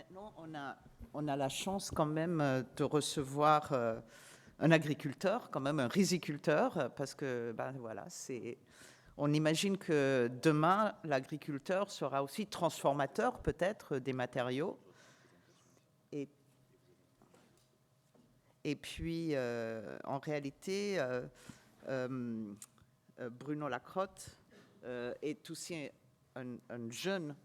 maintenant, on a la chance quand même de recevoir un agriculteur, quand même un riziculteur, parce que ben, voilà, on imagine que demain, l'agriculteur sera aussi transformateur peut-être des matériaux. Et, et puis, en réalité, Bruno Lacrotte est aussi un jeune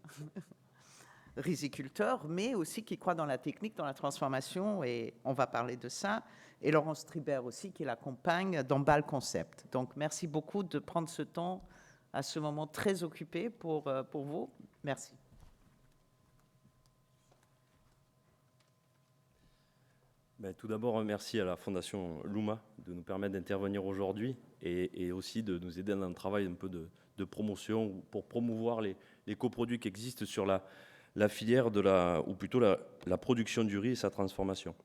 riziculteur, mais aussi qui croit dans la technique, dans la transformation, et on va parler de ça. Et Laurence Tribert aussi, qui l'accompagne dans BAL Concept. Donc, merci beaucoup de prendre ce temps à ce moment très occupé pour vous. Merci. Tout d'abord, merci à la Fondation Luma de nous permettre d'intervenir aujourd'hui et aussi de nous aider dans un travail un peu de promotion pour promouvoir les coproduits qui existent sur la filière ou plutôt la production du riz et sa transformation.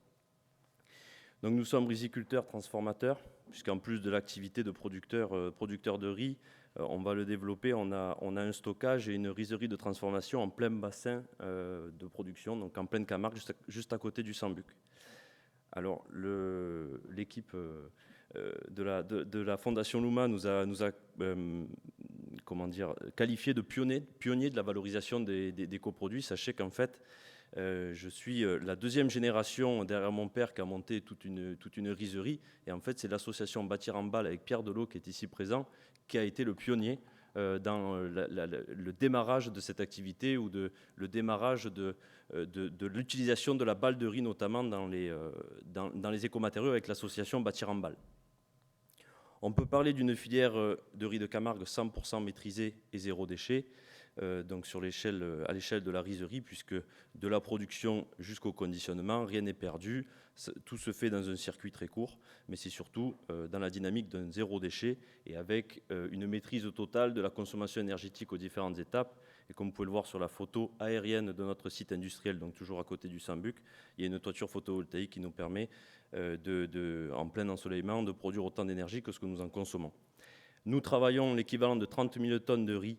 Donc nous sommes riziculteurs transformateurs, puisqu'en plus de l'activité de producteur de riz, on va le développer, on a un stockage et une rizerie de transformation en plein bassin de production, donc en pleine Camargue, juste à côté du Sambuc. Alors, l'équipe de la Fondation Luma nous a qualifié de pionnier de la valorisation des coproduits. Sachez qu'en fait, je suis la deuxième génération derrière mon père qui a monté toute une rizerie. Et en fait, c'est l'association Bâtir en Balle avec Pierre Delot, qui est ici présent, qui a été le pionnier dans le démarrage de cette activité ou le démarrage de l'utilisation de la balle de riz, notamment dans les écomatériaux avec l'association Bâtir en Balle. On peut parler d'une filière de riz de Camargue 100% maîtrisée et zéro déchet, donc à l'échelle de la rizerie, puisque de la production jusqu'au conditionnement, rien n'est perdu. Tout se fait dans un circuit très court, mais c'est surtout dans la dynamique d'un zéro déchet et avec une maîtrise totale de la consommation énergétique aux différentes étapes. Et comme vous pouvez le voir sur la photo aérienne de notre site industriel, donc toujours à côté du Sambuc, il y a une toiture photovoltaïque qui nous permet, en plein ensoleillement, de produire autant d'énergie que ce que nous en consommons. Nous travaillons l'équivalent de 30 000 tonnes de riz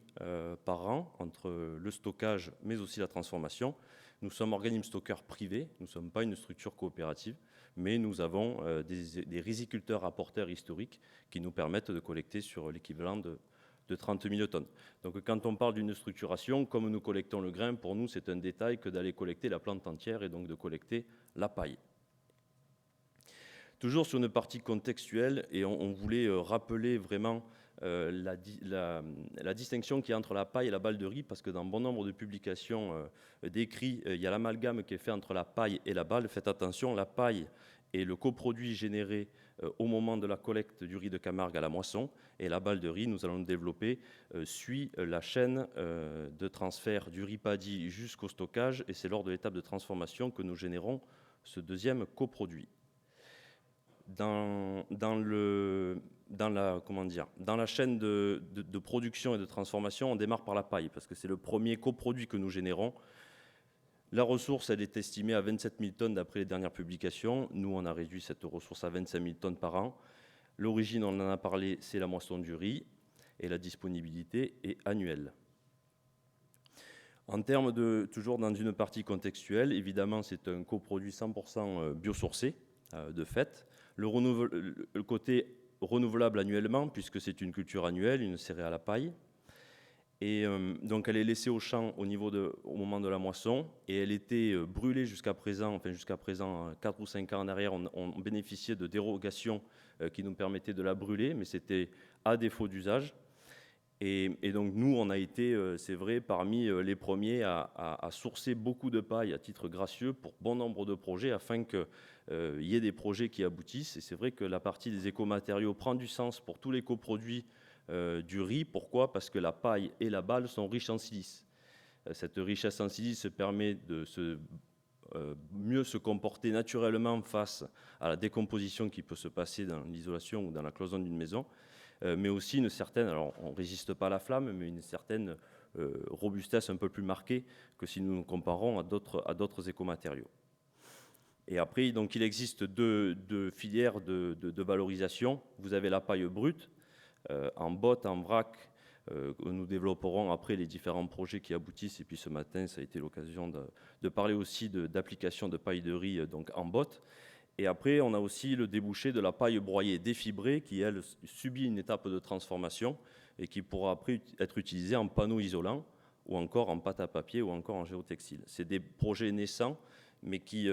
par an, entre le stockage mais aussi la transformation. Nous sommes organismes stockeurs privés, nous ne sommes pas une structure coopérative, mais nous avons des riziculteurs apporteurs historiques qui nous permettent de collecter sur l'équivalent de 30 000 tonnes. Donc quand on parle d'une structuration, comme nous collectons le grain, pour nous c'est un détail que d'aller collecter la plante entière et donc de collecter la paille. Toujours sur une partie contextuelle, et on voulait rappeler vraiment la distinction qu'il y a entre la paille et la balle de riz, parce que dans bon nombre de publications d'écrits, il y a l'amalgame qui est fait entre la paille et la balle. Faites attention, la paille est le coproduit généré au moment de la collecte du riz de Camargue à la moisson, et la balle de riz, nous allons le développer, suit la chaîne de transfert du riz paddy jusqu'au stockage, et c'est lors de l'étape de transformation que nous générons ce deuxième coproduit. Dans la chaîne de production et de transformation, on démarre par la paille, parce que c'est le premier coproduit que nous générons. La ressource, elle est estimée à 27 000 tonnes d'après les dernières publications. Nous, on a réduit cette ressource à 25 000 tonnes par an. L'origine, on en a parlé, c'est la moisson du riz, et la disponibilité est annuelle. En termes toujours dans une partie contextuelle, évidemment, c'est un coproduit 100% biosourcé, de fait. Le côté renouvelable annuellement, puisque c'est une culture annuelle, une céréale à paille. Et donc elle est laissée au champ au moment de la moisson, et elle était brûlée jusqu'à présent, 4 ou 5 ans en arrière, on bénéficiait de dérogations qui nous permettaient de la brûler, mais c'était à défaut d'usage. Et donc nous, on a été, c'est vrai, parmi les premiers à sourcer beaucoup de paille à titre gracieux pour bon nombre de projets afin qu'il y ait des projets qui aboutissent. Et c'est vrai que la partie des écomatériaux prend du sens pour tous les coproduits du riz. Pourquoi ? Parce que la paille et la balle sont riches en silice. Cette richesse en silice permet de mieux se comporter naturellement face à la décomposition qui peut se passer dans l'isolation ou dans la cloison d'une maison. Mais aussi une certaine, alors on ne résiste pas à la flamme, mais une certaine robustesse un peu plus marquée que si nous nous comparons à d'autres écomatériaux. Et après, donc, il existe deux filières de valorisation. Vous avez la paille brute, en botte, en vrac, Nous développerons après les différents projets qui aboutissent. Et puis ce matin, ça a été l'occasion de parler aussi d'application de paille de riz donc en botte. Et après, on a aussi le débouché de la paille broyée défibrée qui, elle, subit une étape de transformation et qui pourra après être utilisée en panneaux isolants ou encore en pâte à papier ou encore en géotextile. C'est des projets naissants, mais qui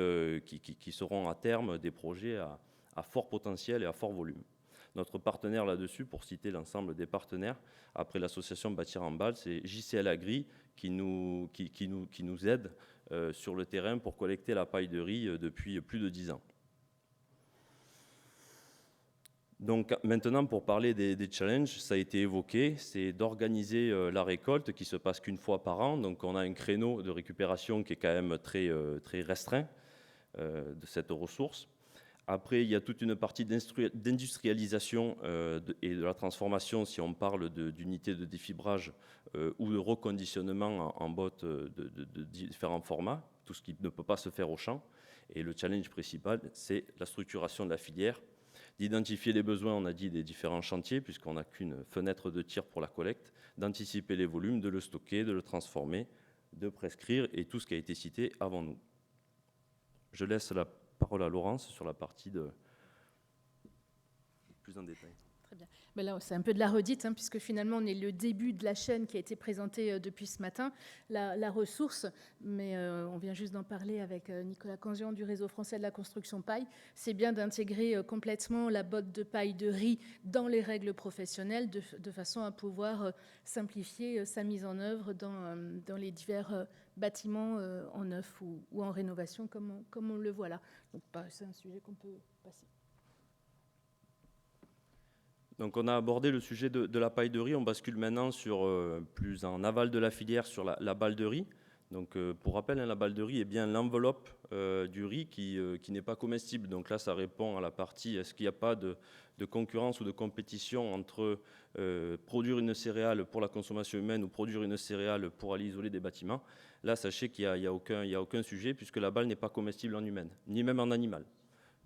seront à terme des projets à fort potentiel et à fort volume. Notre partenaire là-dessus, pour citer l'ensemble des partenaires, après l'association Bâtir en Balle, c'est JCL Agri qui nous aide sur le terrain pour collecter la paille de riz depuis plus de 10 ans. Donc maintenant, pour parler des challenges, ça a été évoqué, c'est d'organiser la récolte qui se passe qu'une fois par an. Donc on a un créneau de récupération qui est quand même très restreint de cette ressource. Après, il y a toute une partie d'industrialisation et de la transformation, si on parle d'unités de défibrage ou de reconditionnement en bottes de différents formats, tout ce qui ne peut pas se faire au champ. Et le challenge principal, c'est la structuration de la filière, d'identifier les besoins, on a dit, des différents chantiers, puisqu'on n'a qu'une fenêtre de tir pour la collecte, d'anticiper les volumes, de le stocker, de le transformer, de prescrire, et tout ce qui a été cité avant nous. Je laisse la parole à Laurence sur la partie plus en détail. Très bien. Ben là, c'est un peu de la redite, hein, puisque finalement, on est le début de la chaîne qui a été présentée depuis ce matin, la ressource, mais on vient juste d'en parler avec Nicolas Canzian du Réseau français de la construction paille. C'est bien d'intégrer complètement la botte de paille de riz dans les règles professionnelles, de façon à pouvoir simplifier sa mise en œuvre dans les divers bâtiments en neuf ou en rénovation, comme on le voit là. Donc, c'est un sujet qu'on peut passer. Donc on a abordé le sujet de la paille de riz, on bascule maintenant sur plus en aval de la filière sur la balle de riz. Donc pour rappel, la balle de riz est bien l'enveloppe du riz qui n'est pas comestible. Donc là, ça répond à la partie, est-ce qu'il n'y a pas de concurrence ou de compétition entre produire une céréale pour la consommation humaine ou produire une céréale pour aller isoler des bâtiments. Là, sachez qu'il n'y a aucun sujet puisque la balle n'est pas comestible en humaine, ni même en animal.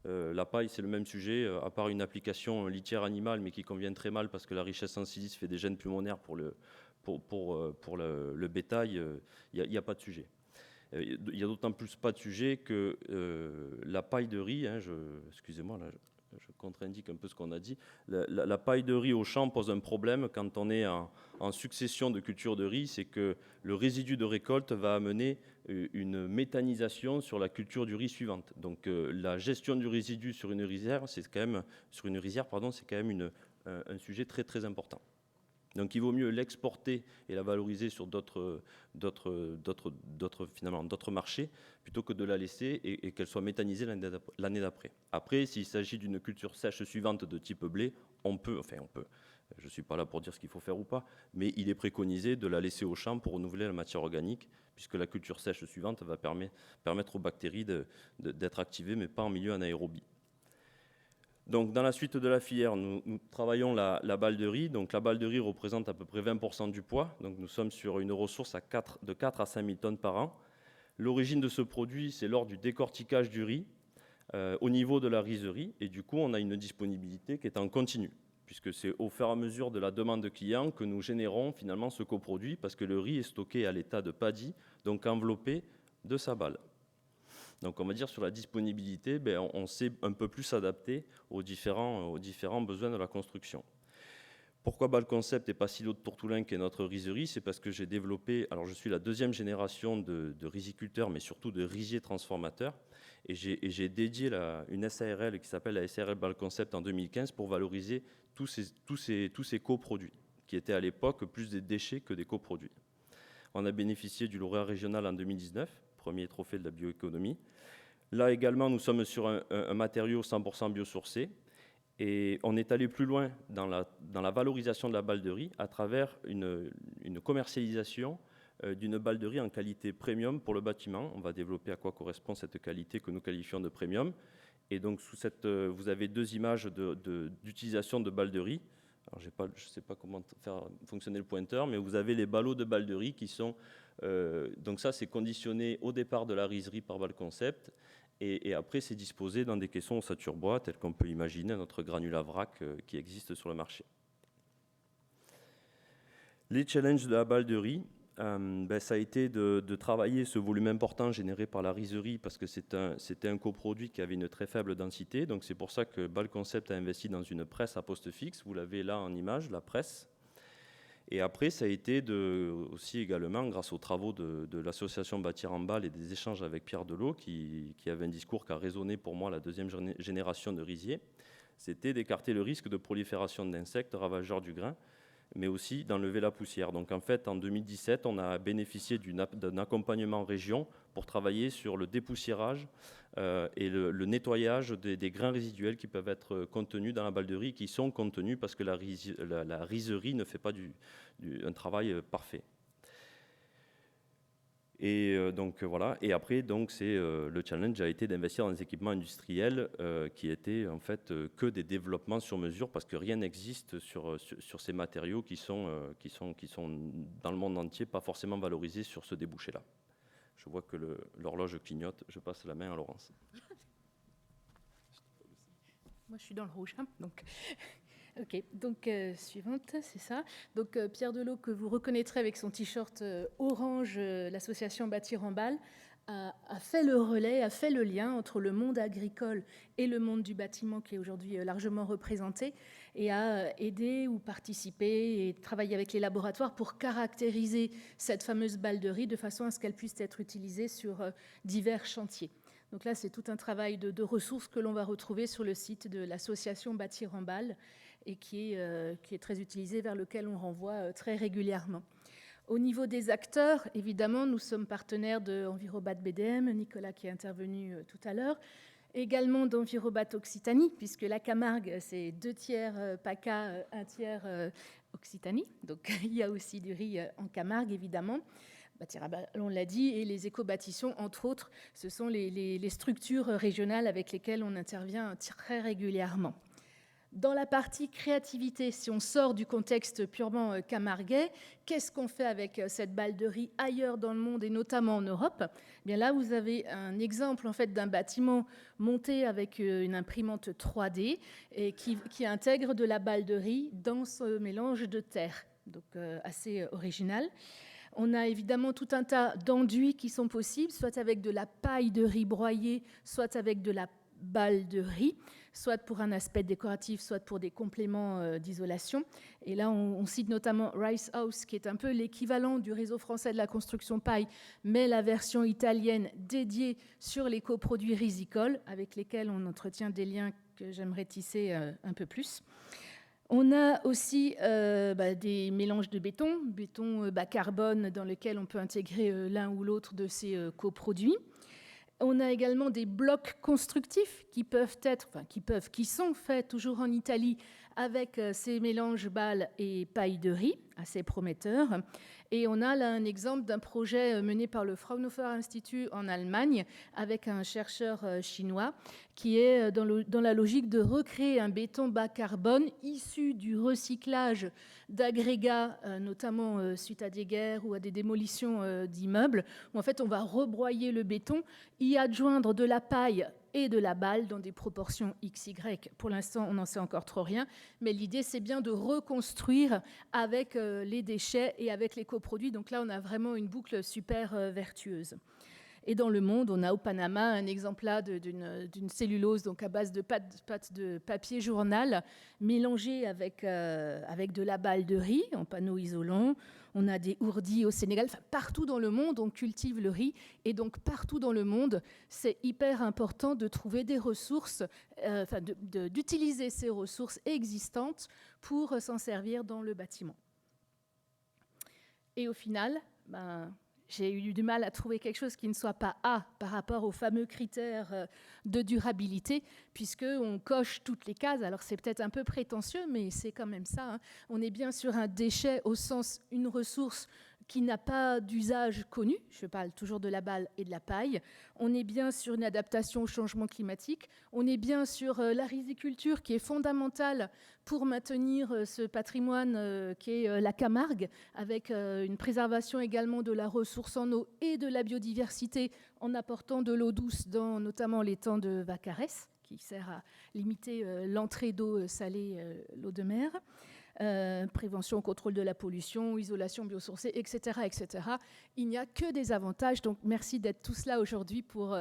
La paille, c'est le même sujet, à part une application litière animale, mais qui convient très mal parce que la richesse en silice fait des gènes pulmonaires pour le bétail, il n'y a pas de sujet. Il n'y a d'autant plus pas de sujet que la paille de riz, excusez-moi, là, je contre-indique un peu ce qu'on a dit, la paille de riz au champ pose un problème quand on est en succession de cultures de riz, c'est que le résidu de récolte va amener une méthanisation sur la culture du riz suivante. Donc la gestion du résidu sur une rizière, c'est quand même un sujet très très important. Donc il vaut mieux l'exporter et la valoriser sur d'autres marchés plutôt que de la laisser et qu'elle soit méthanisée l'année d'après. Après, s'il s'agit d'une culture sèche suivante de type blé, on peut, je ne suis pas là pour dire ce qu'il faut faire ou pas, mais il est préconisé de la laisser au champ pour renouveler la matière organique, puisque la culture sèche suivante va permettre aux bactéries d'être activées, mais pas en milieu anaérobie. Donc, dans la suite de la filière, nous travaillons la balle de riz. Donc, la balle de riz représente à peu près 20% du poids. Donc, nous sommes sur une ressource de 4 à 5 000 tonnes par an. L'origine de ce produit, c'est lors du décortiquage du riz au niveau de la rizerie. Et du coup, on a une disponibilité qui est en continu, puisque c'est au fur et à mesure de la demande de clients que nous générons finalement ce coproduit, parce que le riz est stocké à l'état de paddy, donc enveloppé de sa balle. Donc on va dire sur la disponibilité, on sait un peu plus s'adapter aux différents besoins de la construction. Pourquoi Balle Concept et pas Silo de Tourtoulin qui est notre rizerie? C'est parce que j'ai développé, alors je suis la deuxième génération de riziculteurs, mais surtout de riziers transformateurs, et j'ai dédié une SARL qui s'appelle la SARL Balle Concept en 2015 pour valoriser tous ces coproduits, qui étaient à l'époque plus des déchets que des coproduits. On a bénéficié du lauréat régional en 2019, premier trophée de la bioéconomie. Là également, nous sommes sur un matériau 100% biosourcé et on est allé plus loin dans la valorisation de la balle de riz à travers une commercialisation d'une balle de riz en qualité premium pour le bâtiment. On va développer à quoi correspond cette qualité que nous qualifions de premium. Et donc, vous avez deux images d'utilisation de balles de riz. Alors, je ne sais pas comment faire fonctionner le pointeur, mais vous avez les ballots de balles de riz qui sont... donc ça, c'est conditionné au départ de la rizerie par Balle Concept. Et après, c'est disposé dans des caissons ossature-bois, tel qu'on peut imaginer notre granulat vrac qui existe sur le marché. Les challenges de la balle de riz, ça a été de travailler ce volume important généré par la rizerie parce que c'était un coproduit qui avait une très faible densité. Donc c'est pour ça que Bâle Concept a investi dans une presse à poste fixe. Vous l'avez là en image, la presse. Et après, ça a été aussi également, grâce aux travaux de l'association Bâtir en Bâle et des échanges avec Pierre Delot, qui avait un discours qui a résonné pour moi la deuxième génération de riziers, c'était d'écarter le risque de prolifération d'insectes ravageurs du grain, mais aussi d'enlever la poussière. Donc en fait, en 2017, on a bénéficié d'un accompagnement en région pour travailler sur le dépoussiérage et le nettoyage des grains résiduels qui peuvent être contenus dans la balle de riz, qui sont contenus parce que la rizerie ne fait pas un travail parfait. Et donc voilà. Et après, donc le challenge a été d'investir dans des équipements industriels qui étaient en fait que des développements sur mesure, parce que rien n'existe sur ces matériaux qui sont dans le monde entier pas forcément valorisés sur ce débouché-là. Je vois que l'horloge clignote. Je passe la main à Laurence. Moi, je suis dans le rouge, hein, donc. Ok, donc suivante, c'est ça. Donc Pierre Delot, que vous reconnaîtrez avec son t-shirt orange, l'association Bâtir en Bâle, a fait le relais, a fait le lien entre le monde agricole et le monde du bâtiment qui est aujourd'hui largement représenté, et a aidé ou participé et travaillé avec les laboratoires pour caractériser cette fameuse balle de riz de façon à ce qu'elle puisse être utilisée sur divers chantiers. Donc là, c'est tout un travail de ressources que l'on va retrouver sur le site de l'association Bâtir en Bâle et qui est très utilisé, vers lequel on renvoie très régulièrement. Au niveau des acteurs, évidemment, nous sommes partenaires d'Envirobat BDM, Nicolas qui est intervenu tout à l'heure, également d'Envirobat Occitanie, puisque la Camargue, c'est 2/3 PACA, 1/3 Occitanie. Donc il y a aussi du riz en Camargue, évidemment. On l'a dit, et les éco-bâtissons, entre autres, ce sont les structures régionales avec lesquelles on intervient très régulièrement. Dans la partie créativité, si on sort du contexte purement camarguais, qu'est-ce qu'on fait avec cette balle de riz ailleurs dans le monde et notamment en Europe ? Bien là, vous avez un exemple en fait d'un bâtiment monté avec une imprimante 3D et qui intègre de la balle de riz dans ce mélange de terre, donc assez original. On a évidemment tout un tas d'enduits qui sont possibles, soit avec de la paille de riz broyée, soit avec de la balle de riz, soit pour un aspect décoratif, soit pour des compléments d'isolation. Et là, on cite notamment Rice House, qui est un peu l'équivalent du réseau français de la construction paille, mais la version italienne dédiée sur les coproduits rizicoles, avec lesquels on entretient des liens que j'aimerais tisser un peu plus. On a aussi des mélanges de béton bas carbone dans lequel on peut intégrer l'un ou l'autre de ces coproduits. On a également des blocs constructifs qui sont faits toujours en Italie avec ces mélanges balles et paille de riz, assez prometteurs. Et on a là un exemple d'un projet mené par le Fraunhofer Institut en Allemagne avec un chercheur chinois qui est dans la logique de recréer un béton bas carbone issu du recyclage d'agrégats, notamment suite à des guerres ou à des démolitions d'immeubles, où en fait on va rebroyer le béton, y adjoindre de la paille et de la balle dans des proportions XY. Pour l'instant, on n'en sait encore trop rien, mais l'idée, c'est bien de reconstruire avec les déchets et avec les coproduits. Donc là, on a vraiment une boucle super vertueuse. Et dans le monde, on a au Panama un exemple là d'une cellulose donc à base de pâte de papier journal mélangée avec de la balle de riz en panneau isolant. On a des ourdis au Sénégal. Enfin, partout dans le monde, on cultive le riz. Et donc, partout dans le monde, c'est hyper important de trouver des ressources, d'utiliser ces ressources existantes pour s'en servir dans le bâtiment. Et au final, j'ai eu du mal à trouver quelque chose qui ne soit pas A par rapport aux fameux critères de durabilité, puisqu'on coche toutes les cases. Alors c'est peut-être un peu prétentieux, mais c'est quand même ça, hein. On est bien sur un déchet au sens une ressource qui n'a pas d'usage connu, je parle toujours de la balle et de la paille. On est bien sur une adaptation au changement climatique. On est bien sur la riziculture qui est fondamentale pour maintenir ce patrimoine qui est la Camargue, avec une préservation également de la ressource en eau et de la biodiversité en apportant de l'eau douce dans notamment l'étang de Vacarès, qui sert à limiter l'entrée d'eau salée, l'eau de mer. prévention, contrôle de la pollution, isolation biosourcée, etc., etc. Il n'y a que des avantages. Donc merci d'être tous là aujourd'hui pour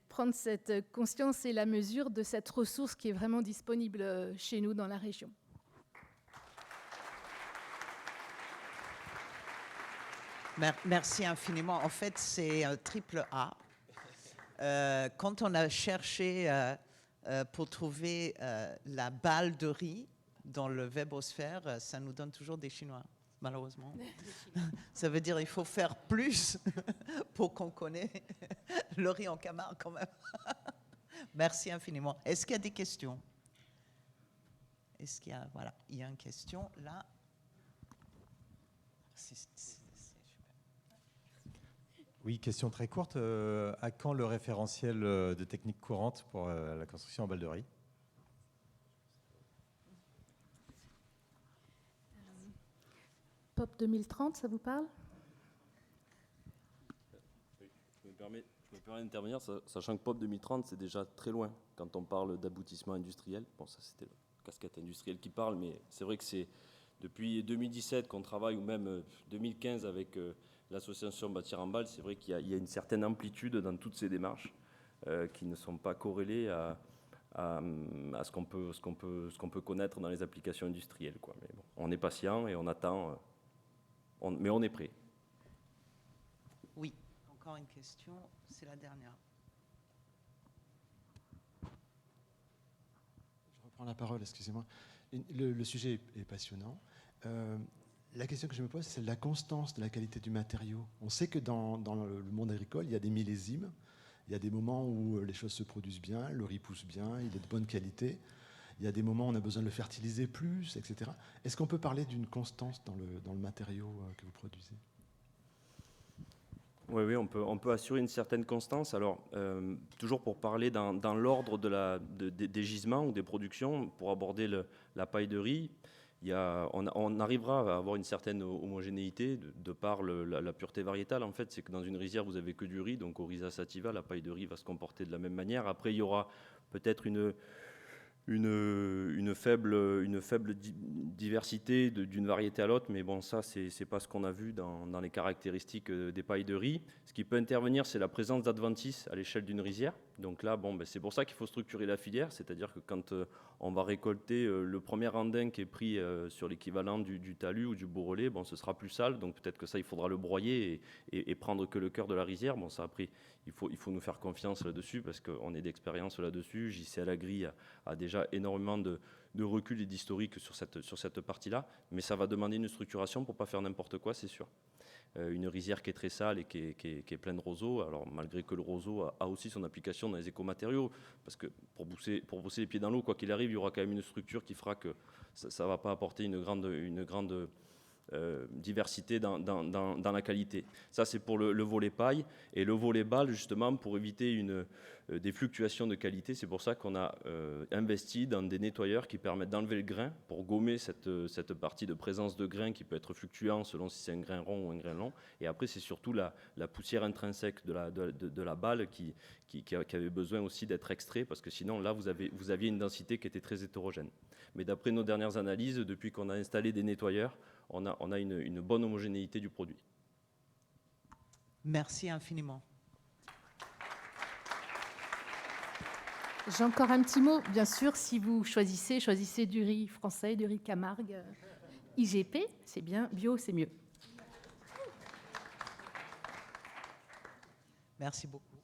prendre cette conscience et la mesure de cette ressource qui est vraiment disponible chez nous dans la région. Merci infiniment. En fait, c'est un triple A. Quand on a cherché pour trouver la balle de riz dans le webosphère, ça nous donne toujours des Chinois, malheureusement. Ça veut dire qu'il faut faire plus pour qu'on connaisse le riz en Camargue quand même. Merci infiniment. Est-ce qu'il y a des questions? Est-ce qu'il y a... Voilà, il y a une question là. Oui, question très courte. À quand le référentiel de techniques courantes pour la construction en balle de riz? POP 2030, ça vous parle? Je me permets d'intervenir, sachant que POP 2030, c'est déjà très loin quand on parle d'aboutissement industriel. Bon, ça, c'était la casquette industrielle qui parle, mais c'est vrai que c'est depuis 2017 qu'on travaille, ou même 2015 avec l'association Bâtir en Balle. C'est vrai qu'il y a une certaine amplitude dans toutes ces démarches qui ne sont pas corrélées à ce qu'on peut connaître dans les applications industrielles, quoi. Mais bon, on est patient et on attend, mais on est prêt. Oui, encore une question, c'est la dernière. Je reprends la parole, excusez-moi. Le sujet est passionnant. La question que je me pose, c'est la constance de la qualité du matériau. On sait que dans le monde agricole, il y a des millésimes, il y a des moments où les choses se produisent bien, le riz pousse bien, il est de bonne qualité. Il y a des moments où on a besoin de le fertiliser plus, etc. Est-ce qu'on peut parler d'une constance dans le matériau que vous produisez? Oui, on peut assurer une certaine constance. Alors, toujours pour parler dans l'ordre des gisements ou des productions, pour aborder la paille de riz, on arrivera à avoir une certaine homogénéité de par la pureté variétale. En fait, c'est que dans une rizière, vous avez que du riz, donc au Rhiza sativa, la paille de riz va se comporter de la même manière. Après, il y aura peut-être une faible diversité d'une variété à l'autre, mais bon, ça, c'est pas ce qu'on a vu dans les caractéristiques des pailles de riz. Ce qui peut intervenir, c'est la présence d'adventices à l'échelle d'une rizière. Donc là, bon, c'est pour ça qu'il faut structurer la filière, c'est-à-dire que quand on va récolter le premier andin qui est pris sur l'équivalent du talus ou du bourrelet, bon, ce sera plus sale, donc peut-être que ça, il faudra le broyer et prendre que le cœur de la rizière. Bon, ça, après, il faut nous faire confiance là-dessus parce qu'on est d'expérience là-dessus. JCL Agri a déjà énormément de recul et d'historique sur cette partie-là, mais ça va demander une structuration pour ne pas faire n'importe quoi, c'est sûr. Une rizière qui est très sale et qui est pleine de roseaux, alors malgré que le roseau a aussi son application dans les écomatériaux, parce que pour bosser les pieds dans l'eau, quoi qu'il arrive, il y aura quand même une structure qui fera que ça ne va pas apporter une grande diversité dans la qualité. Ça, c'est pour le volet paille. Et le volet balle, justement, pour éviter des fluctuations de qualité, c'est pour ça qu'on a investi dans des nettoyeurs qui permettent d'enlever le grain pour gommer cette partie de présence de grain qui peut être fluctuant selon si c'est un grain rond ou un grain long. Et après, c'est surtout la poussière intrinsèque de la balle qui avait besoin aussi d'être extrait, parce que sinon, là, vous aviez une densité qui était très hétérogène. Mais d'après nos dernières analyses, depuis qu'on a installé des nettoyeurs, on a une bonne homogénéité du produit. Merci infiniment. J'ai encore un petit mot. Bien sûr, si vous choisissez du riz français, du riz Camargue, IGP, c'est bien, bio, c'est mieux. Merci beaucoup.